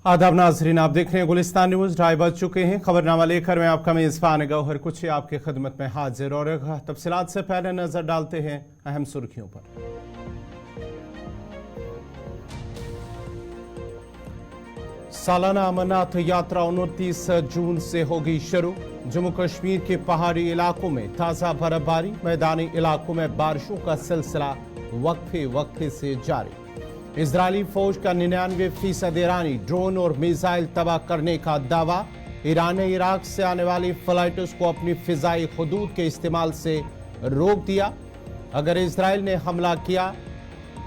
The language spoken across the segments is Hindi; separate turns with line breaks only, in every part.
आदाब नाजरीन, आप देख रहे हैं गुलिस्तान न्यूज। 2:30 बज चुके हैं। खबरनामा लेकर मैं आपका मेजबान गौहर कुछ आपकी खिदमत में हाजिर और तफसीलात से पहले नजर डालते हैं अहम सुर्खियों पर। सालाना अमरनाथ यात्रा 29 जून से होगी शुरू। जम्मू कश्मीर के पहाड़ी इलाकों में ताज़ा बर्फबारी, मैदानी इलाकों में बारिशों का सिलसिला वक्फे वक्फे से जारी। इजरायली फौज का 99% ईरानी ड्रोन और मिसाइल तबाह करने का दावा। ईरान ने इराक से आने वाली फ्लाइट्स को अपनी फिजाई हुदूद के इस्तेमाल से रोक दिया। अगर इजराइल ने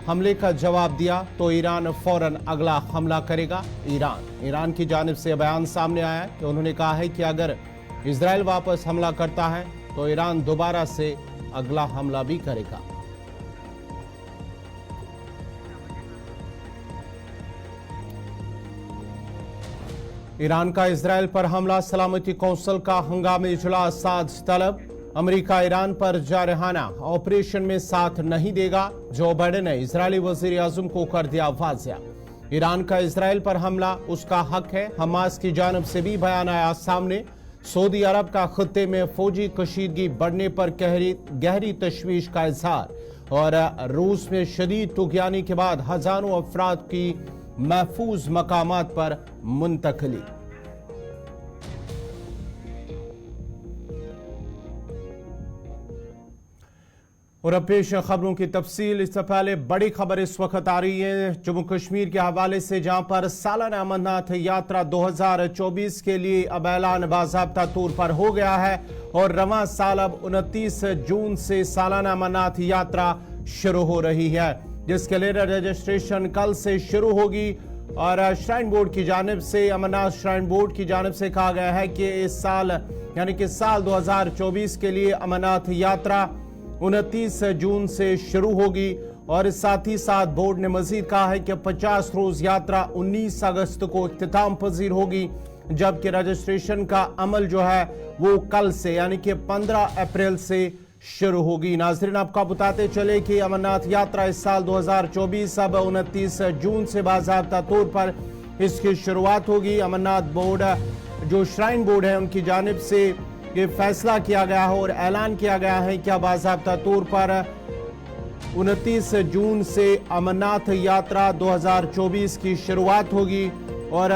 हमले का जवाब दिया तो ईरान फौरन अगला हमला करेगा। ईरान की जानिब से बयान सामने आया है कि उन्होंने कहा है कि अगर इजराइल वापस हमला करता है तो ईरान दोबारा से अगला हमला भी करेगा। ईरान का इजराइल पर हमला, सलामती कौंसिल का हंगामी इजलास आज तलब। अमेरिका ईरान पर जारहाना ऑपरेशन में साथ नहीं देगा। जो बाइडेन ने इजरायली वजीर आजम को कर दिया वाज़ेह। ईरान का इजराइल पर हमला उसका हक है। हमास की जानिब से भी बयान आया सामने। सऊदी अरब का खत्ते में फौजी कशीदगी बढ़ने पर गहरी तशवीश का इजहार और रूस में शदीद तुगयानी के बाद हजारों अफराद की महफूज मकामात पर मुंतकली। और अब पेश खबरों की तफसील। इससे पहले बड़ी खबर इस वक्त आ रही है जम्मू कश्मीर के हवाले से, जहां पर सालाना अमरनाथ यात्रा 2024 के लिए अब ऐलान बाज़ाब्ता तौर पर हो गया है और रवां साल अब 29 जून से सालाना अमरनाथ यात्रा शुरू हो रही है, जिसके लिए रजिस्ट्रेशन कल से शुरू होगी। और श्राइन बोर्ड की जानिब से, अमरनाथ श्राइन बोर्ड की जानिब से कहा गया है कि इस साल यानी कि साल 2024 के लिए अमरनाथ यात्रा 29 जून से शुरू होगी। और साथ ही साथ बोर्ड ने मजीद कहा है कि 50 रोज यात्रा 19 अगस्त को इख्तिताम पजीर होगी, जबकि रजिस्ट्रेशन का अमल जो है वो कल से यानी कि 15 अप्रैल से शुरू होगी। नाज़रीन, आपको बताते चले कि अमरनाथ यात्रा इस साल 2024 अब 29 जून से बाज़ाब्ता तौर पर इसकी शुरुआत होगी। अमरनाथ बोर्ड जो श्राइन बोर्ड है उनकी जानिब से ये फैसला किया गया है और ऐलान किया गया है कि बाज़ाब्ता तौर पर 29 जून से अमरनाथ यात्रा 2024 की शुरुआत होगी और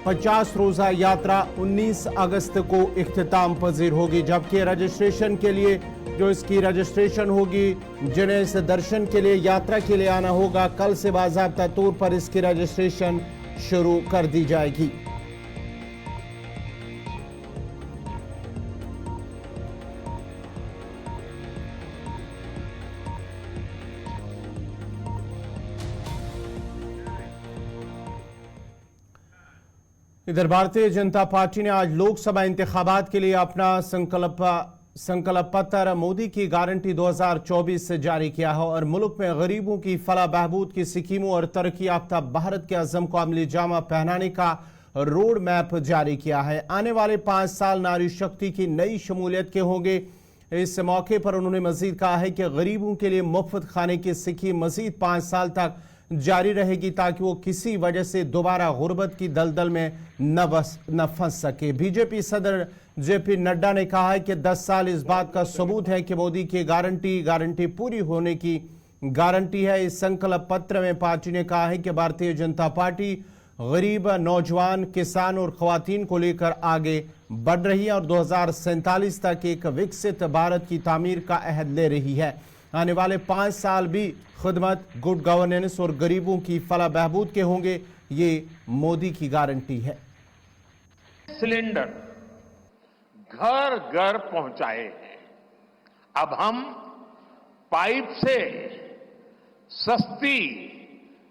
50 रोज़ा यात्रा 19 अगस्त को इख्तिताम पजीर होगी। जबकि रजिस्ट्रेशन के लिए जो इसकी रजिस्ट्रेशन होगी, जिन्हें इस दर्शन के लिए यात्रा के लिए आना होगा, कल से बाज़ाब्ता तौर पर इसकी रजिस्ट्रेशन शुरू कर दी जाएगी। इधर भारतीय जनता पार्टी ने आज लोकसभा इंतखाबात के लिए अपना संकल्प पत्र मोदी की गारंटी 2024 से जारी किया है और मुल्क में गरीबों की फलाह बहबूद की स्कीमों और तरक्की याफ्ता भारत के अज़म को अमली जामा पहनाने का रोड मैप जारी किया है। आने वाले 5 साल नारी शक्ति की नई शमूलियत के होंगे। इस मौके पर उन्होंने मजीद कहा है कि गरीबों के लिए मुफ्त खाने की स्कीम मजीद 5 साल तक जारी रहेगी ताकि वो किसी वजह से दोबारा गुर्बत की दलदल में न फंस सके। बीजेपी सदर जेपी नड्डा ने कहा है कि 10 साल इस बात का सबूत है कि मोदी की गारंटी पूरी होने की गारंटी है। इस संकल्प पत्र में पार्टी ने कहा है कि भारतीय जनता पार्टी गरीब, नौजवान, किसान और खवातीन को लेकर आगे बढ़ रही है और 2047 तक एक विकसित भारत की तामीर का अहद ले रही है। आने वाले 5 साल भी खुदमत, गुड गवर्नेंस और गरीबों की फलाह बहबूद के होंगे, ये मोदी की गारंटी है।
सिलेंडर घर घर पहुंचाए हैं। अब हम पाइप से सस्ती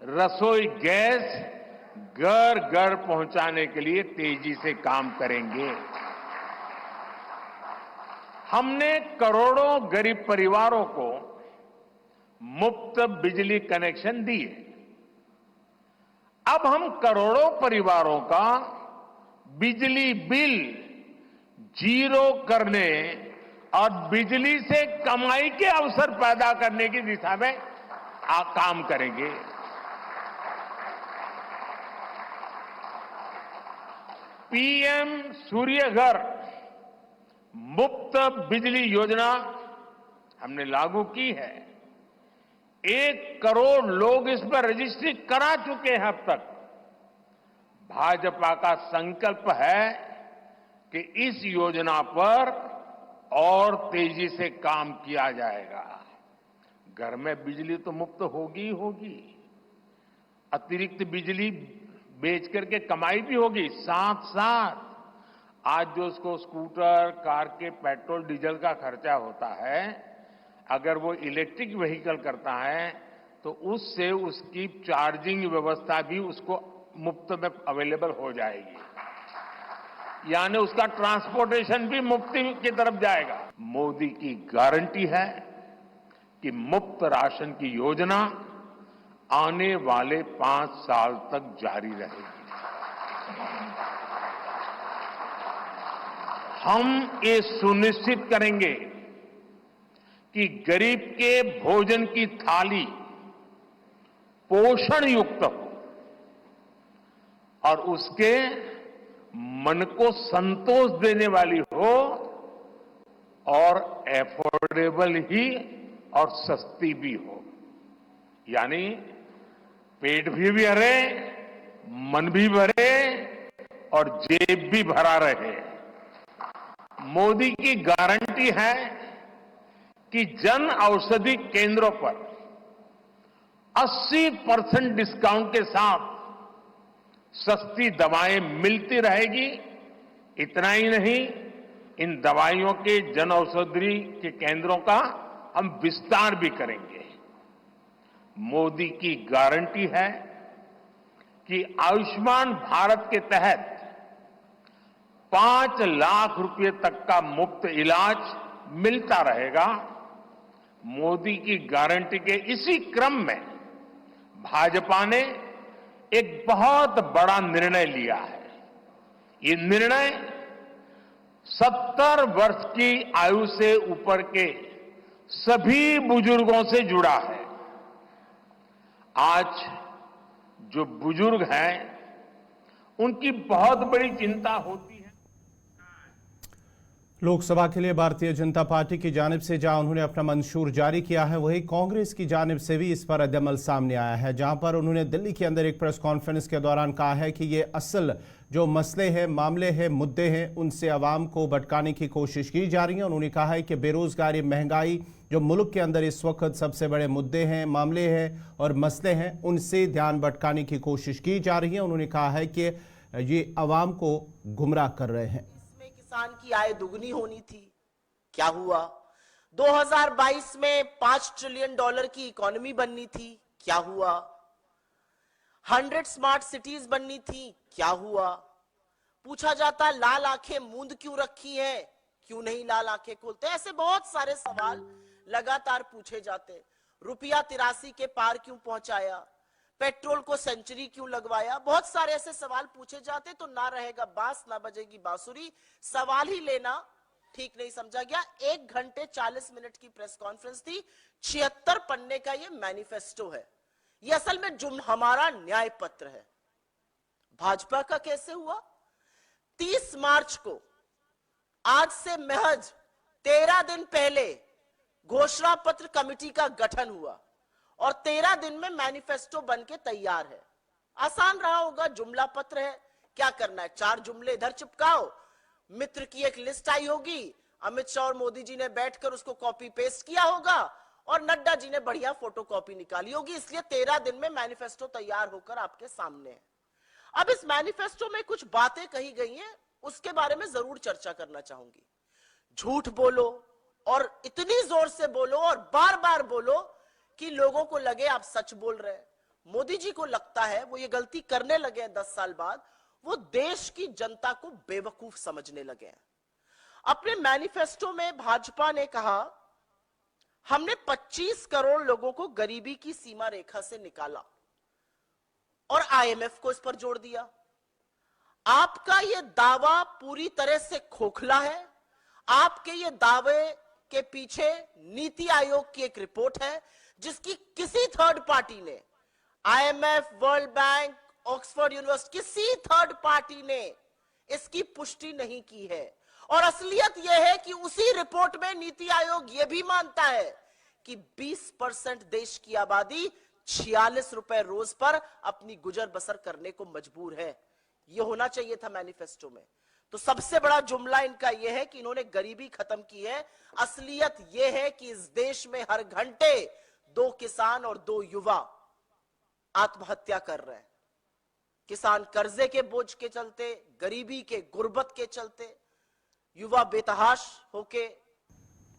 रसोई गैस घर घर पहुंचाने के लिए तेजी से काम करेंगे। हमने करोड़ों गरीब परिवारों को मुफ्त बिजली कनेक्शन दिए। अब हम करोड़ों परिवारों का बिजली बिल जीरो करने और बिजली से कमाई के अवसर पैदा करने की दिशा में काम करेंगे। पीएम सूर्य घर मुफ्त बिजली योजना हमने लागू की है। 1 करोड़ लोग इस पर रजिस्ट्री करा चुके हैं अब तक। भाजपा का संकल्प है कि इस योजना पर और तेजी से काम किया जाएगा। घर में बिजली तो मुफ्त होगी ही होगी, अतिरिक्त बिजली बेच करके कमाई भी होगी। साथ साथ आज जो उसको स्कूटर, कार के पेट्रोल डीजल का खर्चा होता है, अगर वो इलेक्ट्रिक व्हीकल करता है तो उससे उसकी चार्जिंग व्यवस्था भी उसको मुफ्त में अवेलेबल हो जाएगी, यानी उसका ट्रांसपोर्टेशन भी मुफ्ती की तरफ जाएगा। मोदी की गारंटी है कि मुफ्त राशन की योजना आने वाले 5 साल तक जारी रहेगी। हम ये सुनिश्चित करेंगे कि गरीब के भोजन की थाली पोषण युक्त हो और उसके मन को संतोष देने वाली हो और एफोर्डेबल ही और सस्ती भी हो, यानी पेट भी भरे, मन भी भरे और जेब भी भरा रहे। मोदी की गारंटी है कि जन औषधि केंद्रों पर 80% डिस्काउंट के साथ सस्ती दवाएं मिलती रहेगी। इतना ही नहीं, इन दवाइयों के जन औषधि के केंद्रों का हम विस्तार भी करेंगे। मोदी की गारंटी है कि आयुष्मान भारत के तहत 5 लाख रुपए तक का मुफ्त इलाज मिलता रहेगा। मोदी की गारंटी के इसी क्रम में भाजपा ने एक बहुत बड़ा निर्णय लिया है। ये निर्णय 70 वर्ष की आयु से ऊपर के सभी बुजुर्गों से जुड़ा है। आज जो बुजुर्ग हैं, उनकी बहुत बड़ी चिंता होती है।
लोकसभा के लिए भारतीय जनता पार्टी की जानिब से जहां उन्होंने अपना मंशूर जारी किया है, वहीं कांग्रेस की जानिब से भी इस पर रद्द-ए-अमल सामने आया है, जहां पर उन्होंने दिल्ली के अंदर एक प्रेस कॉन्फ्रेंस के दौरान कहा है कि ये असल जो मसले हैं, मामले हैं, मुद्दे हैं, उनसे आवाम को भटकाने की कोशिश की जा रही है। उन्होंने कहा है कि बेरोजगारी, महंगाई जो मुल्क के अंदर इस वक्त सबसे बड़े मुद्दे हैं, मामले हैं और मसले हैं, उनसे ध्यान भटकाने की कोशिश की जा रही है। उन्होंने कहा है कि ये आवाम को गुमराह कर रहे हैं।
किसान की आय दुगनी होनी थी, क्या हुआ? 2022 में $5 ट्रिलियन की इकोनॉमी बननी थी, क्या हुआ? 100 स्मार्ट सिटीज बननी थी, क्या हुआ? पूछा जाता लाल आंखें मूंद क्यों रखी हैं, क्यों नहीं लाल आंखें खोलते? ऐसे बहुत सारे सवाल लगातार पूछे जाते। रुपया 83 के पार क्यों पहुंचाया? पेट्रोल को सेंचुरी क्यों लगवाया? बहुत सारे ऐसे सवाल पूछे जाते। तो ना रहेगा बांस ना बजेगी बांसुरी, सवाल ही लेना ठीक नहीं समझा गया। 1 घंटे 40 मिनट की प्रेस कॉन्फ्रेंस थी। 76 पन्ने का ये मैनिफेस्टो है। ये असल में हमारा न्याय पत्र है। भाजपा का कैसे हुआ? 30 मार्च को, आज से महज 13 दिन पहले घोषणा पत्र कमेटी का गठन हुआ और 13 दिन में मैनिफेस्टो बनके तैयार है। आसान रहा होगा, जुमला पत्र है, क्या करना है, 4 जुमले इधर चिपकाओ, मित्र की एक लिस्ट आई होगी, अमित शाह और मोदी जी ने बैठकर उसको कॉपी पेस्ट किया होगा और नड्डा जी ने बढ़िया फोटोकॉपी निकाली होगी। इसलिए 13 दिन में मैनिफेस्टो तैयार होकर आपके सामने है। अब इस मैनिफेस्टो में कुछ बातें कही गई हैं, उसके बारे में जरूर चर्चा करना चाहूंगी। झूठ बोलो और इतनी जोर से बोलो और बार बार बोलो कि लोगों को लगे आप सच बोल रहे हैं। मोदी जी को लगता है वो ये गलती करने लगे हैं 10 साल बाद, वो देश की जनता को बेवकूफ समझने लगे हैं। अपने मैनिफेस्टो में भाजपा ने कहा, हमने 25 करोड़ लोगों को गरीबी की सीमा रेखा से निकाला और आईएमएफ को इस पर जोड़ दिया। आपका यह दावा पूरी तरह से खोखला है। आपके ये दावे के पीछे नीति आयोग की एक रिपोर्ट है जिसकी किसी थर्ड पार्टी ने, IMF, world bank, Oxford university, किसी थर्ड पार्टी ने इसकी पुष्टि नहीं की है। और असलियत यह है कि उसी रिपोर्ट में नीति आयोग यह भी मानता है कि 20% देश की आबादी 46 रुपए रोज पर अपनी गुजर बसर करने को मजबूर है। यह होना चाहिए था मैनिफेस्टो में। तो सबसे बड़ा जुमला इनका यह है कि इन्होंने गरीबी खत्म की है। असलियत यह है कि इस देश में हर घंटे 2 किसान और 2 युवा आत्महत्या कर रहे हैं। किसान कर्जे के बोझ के चलते, गरीबी के, गुर्बत के चलते, युवा बेतहाश होके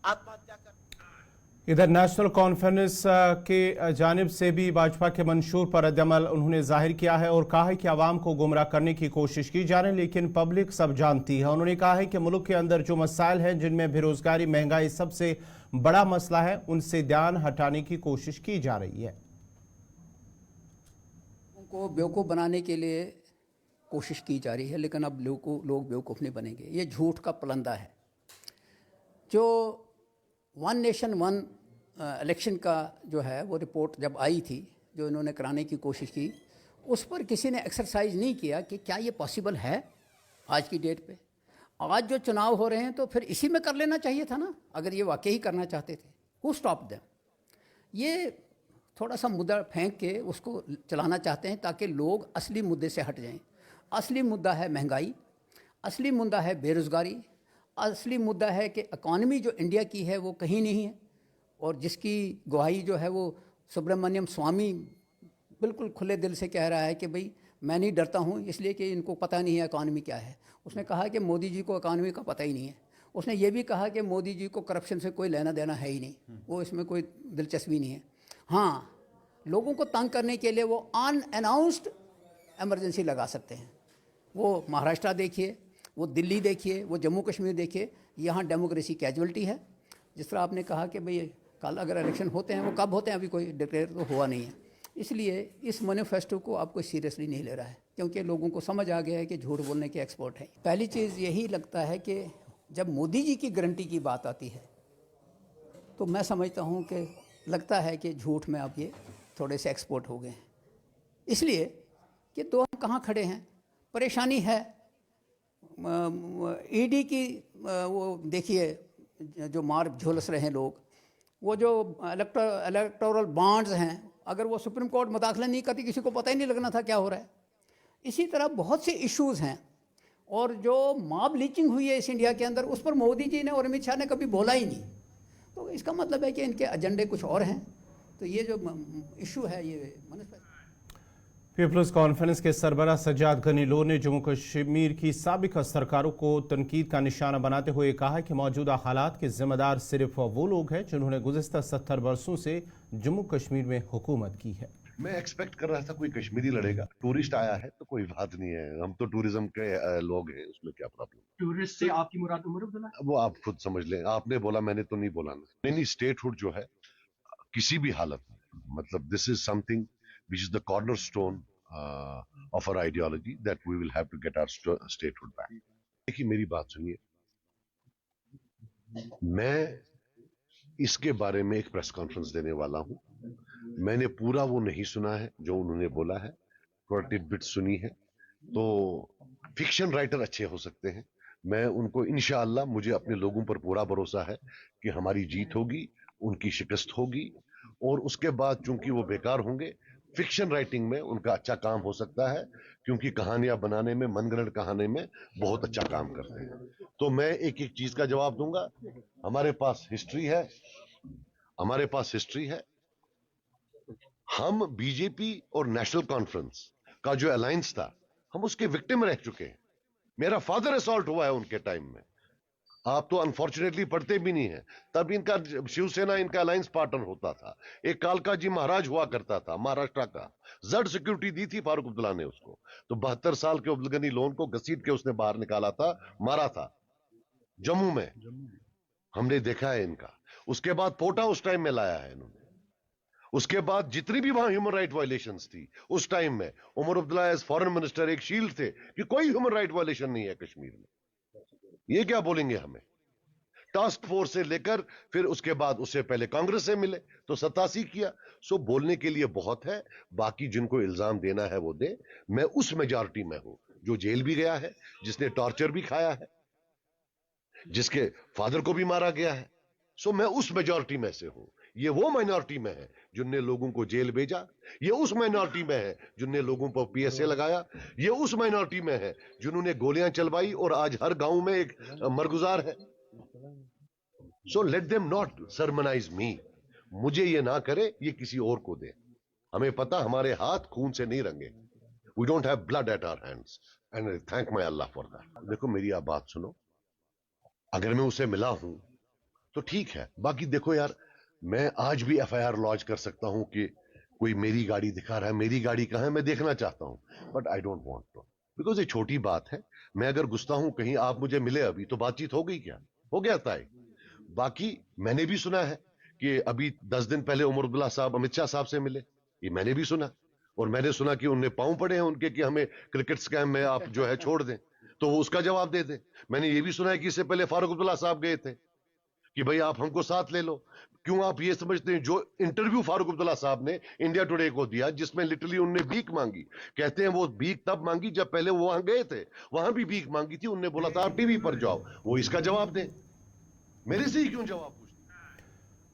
आत्महत्या कर।
इधर नेशनल कॉन्फ्रेंस के जानिब से भी भाजपा के मंशूर पर रद्दअमल उन्होंने जाहिर किया है और कहा है कि आवाम को गुमराह करने की कोशिश की जा रही है, लेकिन पब्लिक सब जानती है। उन्होंने कहा है कि मुल्क के अंदर जो मसाइल हैं, जिनमें बेरोजगारी, महंगाई सबसे बड़ा मसला है, उनसे ध्यान हटाने की कोशिश की जा रही है।
को बेवकूफ़ बनाने के लिए कोशिश की जा रही है, लेकिन अब लोग बेवकूफ़ नहीं बनेंगे। ये झूठ का पलंदा है। जो वन नेशन वन इलेक्शन का जो है वो रिपोर्ट जब आई थी, जो इन्होंने कराने की कोशिश की, उस पर किसी ने एक्सरसाइज नहीं किया कि क्या ये पॉसिबल है आज की डेट पे। आज जो चुनाव हो रहे हैं तो फिर इसी में कर लेना चाहिए था ना, अगर ये वाकई ही करना चाहते थे। Who stop them? ये थोड़ा सा मुद्दा फेंक के उसको चलाना चाहते हैं ताकि लोग असली मुद्दे से हट जाएं। असली मुद्दा है महंगाई, असली मुद्दा है बेरोज़गारी, असली मुद्दा है कि इकॉनमी जो इंडिया की है वो कहीं नहीं है, और जिसकी गवाही जो है वो सुब्रमण्यम स्वामी बिल्कुल खुले दिल से कह रहा है कि भाई मैं नहीं डरता हूँ इसलिए कि इनको पता नहीं है इकॉनमी क्या है। उसने कहा कि मोदी जी को इकॉनमी का पता ही नहीं है। उसने ये भी कहा कि मोदी जी को करप्शन से कोई लेना देना है ही नहीं, वो इसमें कोई दिलचस्पी नहीं है। हाँ, लोगों को तंग करने के लिए वो अनअनाउंस्ड इमरजेंसी लगा सकते हैं। वो महाराष्ट्र देखिए, वो दिल्ली देखिए, वो जम्मू कश्मीर देखिए, यहाँ डेमोक्रेसी कैजुअलिटी है। जिस तरह आपने कहा कि भाई कल अगर इलेक्शन होते हैं, वो कब होते हैं अभी कोई डिक्लेयर तो हुआ नहीं है। इसलिए इस मैनिफेस्टो को आप कोई सीरियसली नहीं ले रहा है, क्योंकि लोगों को समझ आ गया है कि झूठ बोलने के एक्सपर्ट हैं। पहली चीज़ यही लगता है कि जब मोदी जी की गारंटी की बात आती है तो मैं समझता हूँ कि लगता है कि झूठ में आप ये थोड़े से एक्सपर्ट हो गए हैं। इसलिए कि तो हम कहाँ खड़े हैं, परेशानी है। ईडी की वो देखिए जो मार झोलस रहे हैं लोग, वो जो इलेक्टोरल बॉन्ड्स हैं, अगर वो सुप्रीम कोर्ट मुदाखला नहीं करती किसी को पता ही नहीं लगना था क्या हो रहा है। इसी तरह बहुत से इश्यूज़ हैं, और जो मॉब लीचिंग हुई है इस इंडिया के अंदर, उस पर मोदी जी ने और अमित शाह ने कभी बोला ही नहीं। तो इसका मतलब है कि इनके एजेंडे कुछ और हैं। तो ये जो इशू है ये
पीपल्स कॉन्फ्रेंस के सरबराह सज्जाद गनी लोन ने जम्मू कश्मीर की साबिका सरकारों को तनकीद का निशाना बनाते हुए कहा कि मौजूदा हालात के जिम्मेदार सिर्फ वो लोग हैं जिन्होंने गुज़िश्ता 70 वर्षों से जम्मू कश्मीर में हुकूमत की है।
मैं एक्सपेक्ट कर रहा था कोई कश्मीरी लड़ेगा। टूरिस्ट आया है तो कोई बात नहीं है, हम तो टूरिज्म के लोग हैं, उसमें क्या प्रॉब्लम।
टूरिस्ट से आपकी मुराद उमर अब्दुल्ला?
वो आप खुद समझ लें, आपने बोला, मैंने तो नहीं बोला ना। नहीं, स्टेटहुड जो है किसी भी हालत में, मतलब this is something which is the cornerstone of our ideology that we will have to get our statehood back. देखिए मेरी बात सुनिए, मैं इसके बारे में एक प्रेस कॉन्फ्रेंस देने वाला हूं। मैंने पूरा वो नहीं सुना है जो उन्होंने बोला है, थोड़ा टिडबिट सुनी है। तो फिक्शन राइटर अच्छे हो सकते हैं, मैं उनको इंशाअल्लाह, मुझे अपने लोगों पर पूरा भरोसा है कि हमारी जीत होगी, उनकी शिकस्त होगी। और उसके बाद चूंकि वो बेकार होंगे, फिक्शन राइटिंग में उनका अच्छा काम हो सकता है, क्योंकि कहानियां बनाने में, मनगढ़ंत कहानी में बहुत अच्छा काम करते हैं। तो मैं एक एक चीज का जवाब दूंगा। हमारे पास हिस्ट्री है, हमारे पास हिस्ट्री है। हम बीजेपी और नेशनल कॉन्फ्रेंस का जो अलायंस था, हम उसके विक्टिम रह चुके हैं। मेरा फादर असॉल्ट हुआ है उनके टाइम में। आप तो अनफॉर्चुनेटली पढ़ते भी नहीं है। तब इनका शिवसेना इनका अलायंस पार्टनर होता था। एक कालका जी महाराज हुआ करता था महाराष्ट्र का, जड सिक्योरिटी दी थी फारूक अब्दुल्ला ने उसको। तो 72 साल के अब्दुल गनी लोन को घसीट के उसने बाहर निकाला था, मारा था जम्मू में। हमने देखा है इनका। उसके बाद पोटा उस टाइम में लाया है इन्होंने। उसके बाद जितनी भी वहां ह्यूमन राइट वायलेशंस थी उस टाइम में, Omar Abdullah as foreign minister एक शील्ड थे कि कोई ह्यूमन राइट वायलेशन नहीं है कश्मीर में। ये क्या बोलेंगे हमें? टास्क फोर्स से लेकर फिर उसके बाद उससे पहले कांग्रेस से मिले तो 87 किया। सो बोलने के लिए बहुत है, बाकी जिनको इल्जाम देना है वो दे। मैं उस मेजॉरिटी में हूं जो जेल भी गया है, जिसने टॉर्चर भी खाया है, जिसके फादर को भी मारा गया है। सो मैं उस मेजॉरिटी में से हूं। ये वो माइनॉरिटी में है जिनने लोगों को जेल भेजा, ये उस माइनॉरिटी में है जिनने लोगों पर पीएसए लगाया, ये उस माइनॉरिटी में है जिन्होंने गोलियां चलवाई और आज हर गांव में एक मरगुजार है। सो लेट देम नॉट सरमनाइज मी। मुझे ये ना करे, ये किसी और को दे। हमें पता हमारे हाथ खून से नहीं रंगे। We don't have blood at our hands and I thank my Allah for that. देखो मेरी आप बात सुनो, अगर मैं उसे मिला हूं तो ठीक है। बाकी देखो यार, मैं आज भी एफआईआर लॉन्च कर सकता हूं कि कोई मेरी गाड़ी दिखा रहा है, मेरी गाड़ी कहां है, मैं देखना चाहता हूं, but I don't want to, because ये छोटी बात है। मैं अगर गुस्सा हूं कहीं, आप मुझे मिले अभी तो बातचीत हो गई, क्या हो गया तय। बाकी मैंने भी सुना है कि अभी 10 दिन पहले उमर अब्दुल्ला साहब अमित शाह साहब से मिले, ये मैंने भी सुना। और मैंने सुना कि उनने पांव पड़े हैं उनके कि हमें क्रिकेट स्कैम में आप जो है छोड़ दें, तो वो उसका जवाब दे दें। मैंने ये भी सुना है कि इससे पहले फारूक अब्दुल्ला साहब गए थे कि भाई आप हमको साथ ले लो। क्यों आप ये समझते हैं, जो इंटरव्यू फारूक अब्दुल्ला साहब ने इंडिया टुडे को दिया, जिसमें लिटरली उन्होंने भीख मांगी, कहते हैं वो भीख तब मांगी जब पहले वो वहां गए थे, वहां भी भीख मांगी थी, उन्होंने बोला था आप टीवी पर जाओ। वो इसका जवाब दें, मेरे से ही क्यों जवाब पूछते।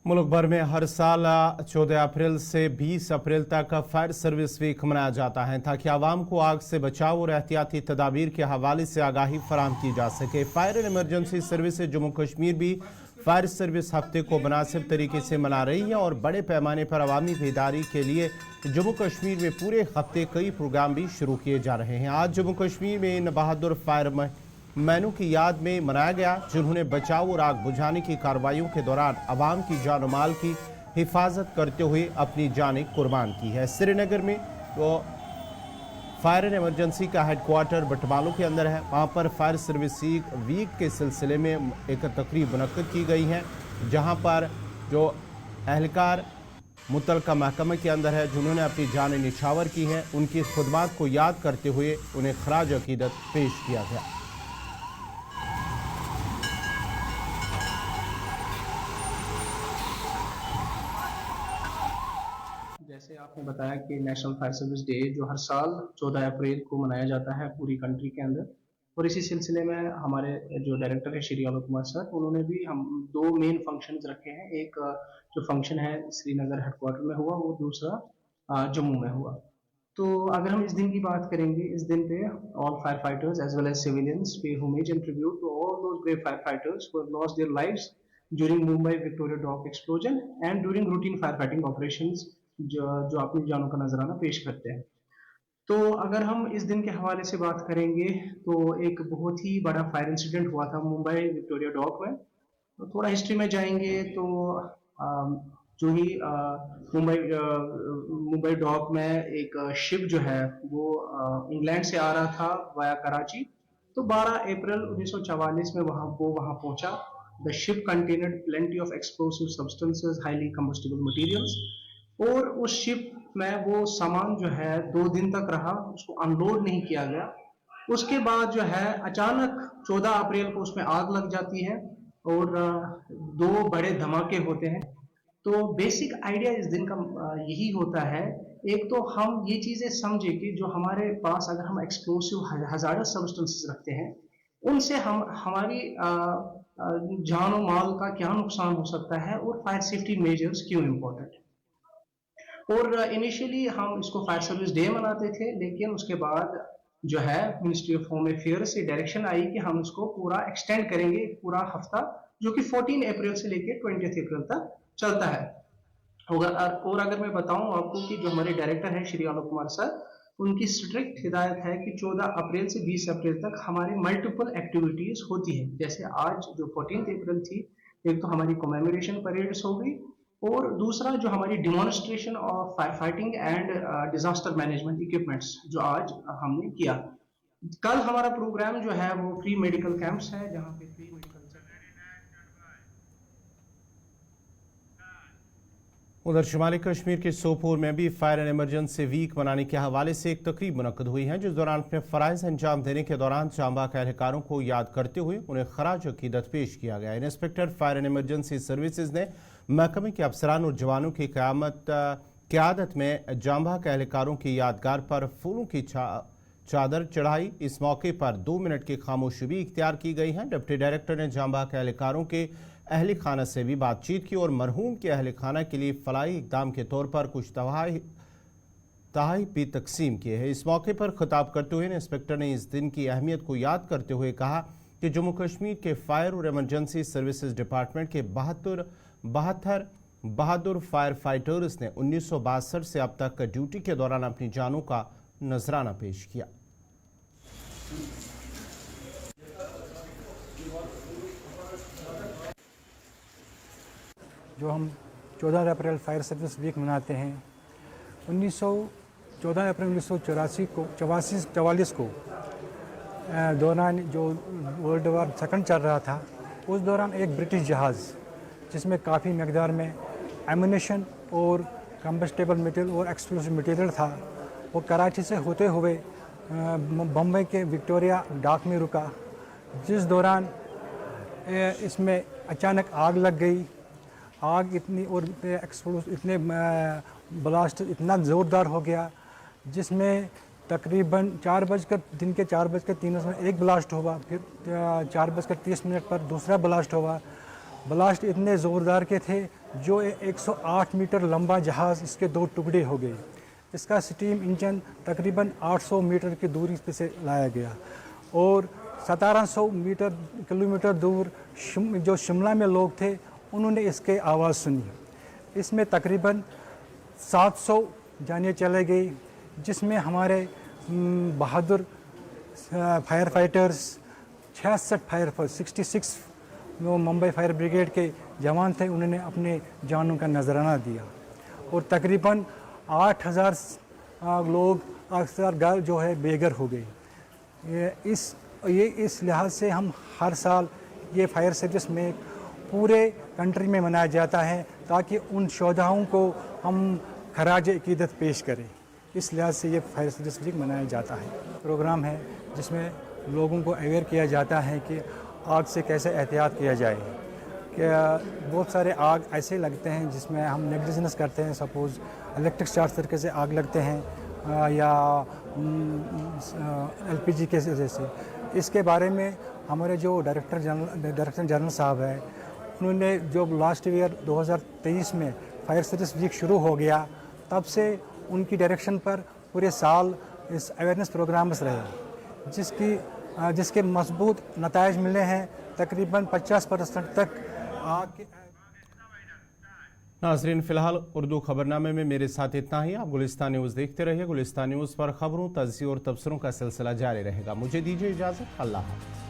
मुल्क भर में हर साल 14 अप्रैल से 20 अप्रैल तक फायर सर्विस वीक मनाया जाता है ताकि आवाम को आग से बचाव और एहतियाती तदाबीर के हवाले से आगाही फराहम की जा सके। Fire and emergency services Jammu Kashmir भी फायर सर्विस हफ्ते को मुनासिब तरीके से मना रही है और बड़े पैमाने पर अवामी बेदारी के लिए जम्मू कश्मीर में पूरे हफ्ते कई प्रोग्राम भी शुरू किए जा रहे हैं। आज जम्मू कश्मीर में इन बहादुर फायर मैनों की याद में मनाया गया जिन्होंने बचाव और आग बुझाने की कार्रवाइयों के दौरान अवाम की जान और माल की हिफाजत करते हुए अपनी जानें कुर्बान की है। श्रीनगर में तो फायर एंड इमरजेंसी का हेडक्वार्टर बटमालों के अंदर है, वहाँ पर फायर सर्विस वीक के सिलसिले में एक तकरीब मुनक्किद की गई है, जहाँ पर जो एहलकार मुतलका महकमे के अंदर है जिन्होंने अपनी जानें निछावर की हैं, उनकी खुदमात को याद करते हुए उन्हें खराज अकीदत पेश किया गया।
जैसे आपने बताया कि नेशनल फायर सर्विस डे जो हर साल 14 अप्रैल को मनाया जाता है पूरी कंट्री के अंदर, और इसी सिलसिले में हमारे जो डायरेक्टर है श्री आलोक कुमार सर, उन्होंने भी हम 2 मेन फंक्शंस रखे हैं। एक जो फंक्शन है श्रीनगर हेडक्वार्टर में हुआ, वो दूसरा जम्मू में हुआ। तो अगर हम इस दिन की बात करेंगे, इस दिन पे all fire fighters as well as civilians पे homage and tribute to all those brave fire fighters who have lost their lives during Mumbai Victoria dock explosion and during routine fire fighting operations, जो अपनी जानों का नजराना पेश करते हैं। तो अगर हम इस दिन के हवाले से बात करेंगे तो एक बहुत ही बड़ा फायर इंसिडेंट हुआ था मुंबई विक्टोरिया डॉक में। तो थोड़ा हिस्ट्री में जाएंगे तो जो ही मुंबई डॉक में एक शिप जो है वो इंग्लैंड से आ रहा था वाया कराची। तो 12 अप्रैल 1944 में वहाँ पहुंचा। The ship contained plenty of explosive substances, highly combustible materials, और उस शिप में वो सामान जो है 2 दिन तक रहा, उसको अनलोड नहीं किया गया। उसके बाद जो है अचानक 14 अप्रैल को उसमें आग लग जाती है और 2 बड़े धमाके होते हैं। तो बेसिक आइडिया इस दिन का यही होता है, एक तो हम ये चीजें समझे कि जो हमारे पास अगर हम एक्सप्लोसिव हजार्डस सब्सटेंसेस रखते हैं, उनसे हमारी जान और माल का क्या नुकसान हो सकता है और फायर सेफ्टी मेजर्स क्यों इम्पोर्टेंट है। और इनिशियली हम इसको फायर सर्विस डे मनाते थे, लेकिन उसके बाद जो है मिनिस्ट्री ऑफ होम अफेयर से डायरेक्शन आई कि हम इसको पूरा एक्सटेंड करेंगे, पूरा हफ्ता, जो कि 14 अप्रैल से लेकर 20 अप्रैल तक चलता है। और अगर मैं बताऊं आपको कि जो हमारे डायरेक्टर हैं श्री आलोक कुमार सर, उनकी स्ट्रिक्ट हिदायत है कि 14 अप्रैल से 20 अप्रैल तक हमारी मल्टीपल एक्टिविटीज होती है। जैसे आज जो 14 अप्रैल थी, एक तो हमारी कमेमोरेशन परेड्स हो गई, और दूसरा जो हमारी demonstration of fire fighting and disaster management equipments जो आज हमने किया। कल हमारा प्रोग्राम जो है वो फ्री मेडिकल कैंप्स है, जहाँ पे फ्री मेडिकल
उधर शुमाली कश्मीर के सोपोर में भी फायर एंड इमरजेंसी वीक मनाने के हवाले से एक तकरीब मुनक्किद हुई है, जिस दौरान अपने फ़राइज़ अंजाम देने के दौरान चांबा के एहलकारों को याद करते हुए उन्हें खराज अकीदत पेश किया गया। Inspector fire and emergency services ने महकमे के अफसरान और जवानों की क़यादत में जांबा के एहलकारों की यादगार पर फूलों की चादर चढ़ाई। इस मौके पर 2 मिनट की खामोशी भी इख्तियार की गई है। डिप्टी डायरेक्टर ने जांबा के अहलकारों के अहल खाना से भी बातचीत की और मरहूम के अहल खाना के लिए फलाही इकदाम के तौर पर कुछ तहाई भी तकसीम किए हैं। इस मौके पर खिताब करते हुए इंस्पेक्टर ने इस दिन की अहमियत को याद करते हुए कहा कि जम्मू कश्मीर के फायर और इमरजेंसी सर्विसेज डिपार्टमेंट के 72 बहादुर फायर फाइटर्स ने 1962 से अब तक ड्यूटी के दौरान अपनी जानों का नजराना पेश किया।
जो हम 14 अप्रैल फायर सर्विस वीक मनाते हैं, 14 अप्रैल 1944 को दौरान जो वर्ल्ड वार सेकंड चल रहा था, उस दौरान एक ब्रिटिश जहाज़ जिसमें काफ़ी मकदार में एमुनेशन और कंबस्टेबल मटेरियल और एक्सप्लोसिव मटेरियल था, वो कराची से होते हुए बम्बई के विक्टोरिया डॉक में रुका, जिस दौरान इसमें अचानक आग लग गई। आग इतनी और इतने ब्लास्ट इतना ज़ोरदार हो गया जिसमें तकरीबन दिन के 4:03 में एक ब्लास्ट हुआ, फिर 4:30 पर दूसरा ब्लास्ट हुआ। ब्लास्ट इतने ज़ोरदार के थे जो 108 मीटर लंबा जहाज़ इसके 2 टुकड़े हो गए। इसका स्टीम इंजन तकरीबन 800 मीटर की दूरी पे से लाया गया और 1700 किलोमीटर दूर जो शिमला में लोग थे उन्होंने इसके आवाज़ सुनी। इसमें तकरीबन 700 जानें चले गई, जिसमें हमारे बहादुर फायर फाइटर्स 66 वो मुंबई फायर ब्रिगेड के जवान थे, उन्होंने अपने जानों का नजराना दिया और तकरीबन 8000 लोग अक्सर जो है बेघर हो गए। इस लिहाज से हम हर साल ये फायर सर्विस में पूरे कंट्री में मनाया जाता है ताकि उन शोधाओं को हम खराज अकीदत पेश करें। इस लिहाज से ये फायर सर्विस वीक मनाया जाता है। प्रोग्राम है जिसमें लोगों को अवेयर किया जाता है कि आग से कैसे एहतियात किया जाए। क्या बहुत सारे आग ऐसे लगते हैं जिसमें हम नेग्लिजेंस करते हैं, सपोज़ इलेक्ट्रिक शॉर्ट सर्किट से आग लगते हैं या LPG के जैसे। इसके बारे में हमारे जो डायरेक्टर जनरल साहब हैं, उन्होंने जो लास्ट ईयर 2023 में फायर सर्विस वीक शुरू हो गया, तब से उनकी डायरेक्शन पर पूरे साल इस अवेयरनेस प्रोग्राम्स रहे, जिसके मजबूत नताइज मिले हैं। तकरीबन 50% तक आग के।
नाज़रीन, फिलहाल उर्दू खबरनामे में मेरे साथ इतना ही। आप गुलिस्तान न्यूज़ देखते रहिए। गुलिस्तान न्यूज़ पर खबरों, तज्ज़िये और तबसरों का सिलसिला जारी रहेगा। मुझे दीजिए इजाज़त। अल्लाह हाफ़िज़।